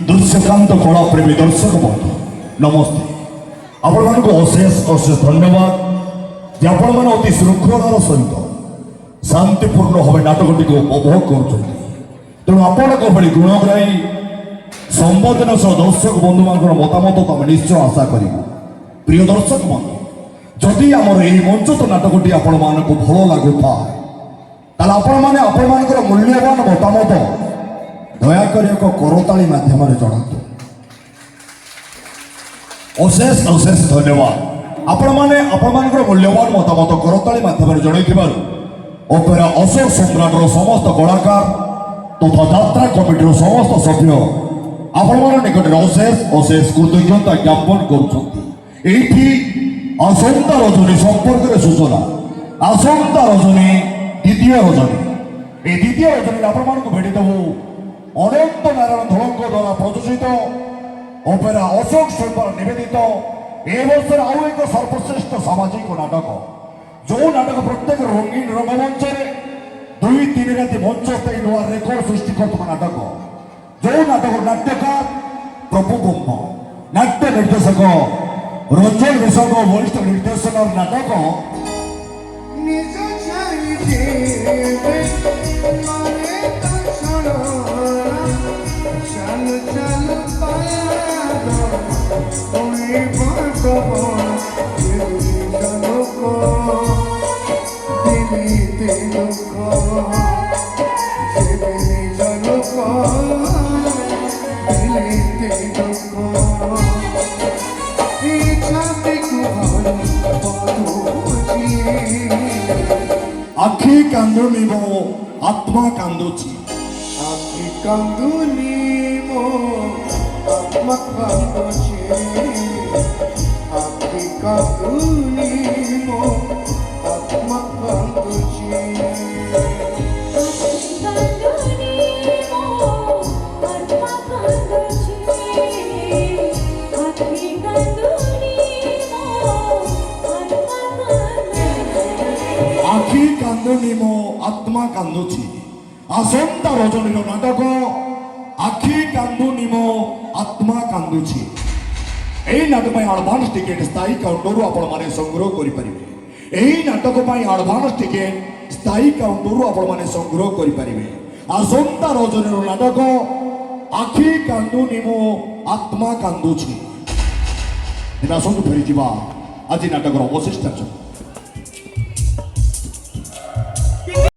ଦୃଶ୍ୟକାନ୍ତ କଳା ପ୍ରେମୀ ଦର୍ଶକ ବନ୍ଧୁ ନମସ୍ତେ। ଆପଣମାନଙ୍କୁ ଅଶେଷ ଅଶେଷ ଧନ୍ୟବାଦ ଯେ ଆପଣମାନେ ଅତି ଶୃଙ୍ଖଳାର ସହିତ ଶାନ୍ତିପୂର୍ଣ୍ଣ ଭାବେ ନାଟକଟିକୁ ଉପଭୋଗ କରୁଛନ୍ତି। ତେଣୁ ଆପଣଙ୍କ ଭଳି ଗୁଣଗ୍ରାହୀ ସମ୍ବୋଧନ ସହ ଦର୍ଶକ ବନ୍ଧୁମାନଙ୍କର ମତାମତ ଆମେ ନିଶ୍ଚୟ ଆଶା କରିବୁ। ପ୍ରିୟ ଦର୍ଶକ ବନ୍ଧୁ, ଯଦି ଆମର ଏହି ମଞ୍ଚସ୍ଥ ନାଟକଟି ଆପଣମାନଙ୍କୁ ଭଲ ଲାଗୁଥାଏ ତାହେଲେ ଆପଣମାନେ ଆପଣମାନଙ୍କର ମୂଲ୍ୟବାନ ମତାମତ ଦୟାକରି ଏକ କରତାଳି ମାଧ୍ୟମରେ ଜଣାନ୍ତୁ। ଅଶେଷ ଅଶେଷ ଧନ୍ୟବାଦ। ଆପଣମାନେ ଆପଣମାନଙ୍କର ମୂଲ୍ୟବାନ ମତାମତ କରତାଳି ମାଧ୍ୟମରେ ଜଣାଇଥିବାରୁ ଅପେରା ଅଶୋକ ସମ୍ରାଟର ସମସ୍ତ କଳାକାର ତଥା ଯାତ୍ରା କମିଟିର ସମସ୍ତ ସଭ୍ୟ ଆପଣମାନଙ୍କ ନିକଟରେ ଅଶେଷ ଅଶେଷ କୃତଜ୍ଞତା ଜ୍ଞାପନ କରୁଛନ୍ତି। ଏଇଠି ଆସନ୍ତା ରଜନୀ ସମ୍ପର୍କରେ ସୂଚନା। ଆସନ୍ତା ରଜନୀ ଦ୍ୱିତୀୟ ରଜନୀ। এই দ্বিতীয় রজনীর আপনার ভেটিদেবু অনন্ত নারায়ণ ধলঙ্ক দ্বারা প্রযোজিত অপেরা অশোক সম্রাট নিবেদিত এ বছর আউ এক সর্বশ্রেষ্ঠ সামাজিক নাটক, যে নাটক প্রত্যেক রঙিন রঙ্গমঞ্চে 2-3 রাতি মঞ্চস্থ নূয়া রেকর্ড সৃষ্টি করুক নাটক, যে নাটক নাট্যকার প্রভু ব্রহ্ম, নাট্য নির্দেশক রঞ্জন বিশর্ম বরিষ্ঠ নির্দেশনার নাটক আখি কান্দুনি মো আত্মা কান্দুছি। আখি কান্দুনি মো আত্মা কান্দুছি। আখি কান্দুনি মো আত্মা কান্দুছি। আখি কান্দুনি মো আত্মা কান্দুছি। আসন্তা রজনীর নাটক আখি কান্দুনি মো আত্মা কান্দুছি। এই নাটক আডভান্স টিকেট স্থায়ী কাউন্টরু আপনার সংগ্রহ করে পারে। এই নাটক আডভান্স টিকেট স্থায়ী কাউন্টরু আপনার সংগ্রহ করে পারে। আসন্তা রজনীর নাটক আখি কান্দুনি মো আত্মা কান্দুছি। আসন্তু ফেরি যা আজ নাটকর অবশিষ্ট।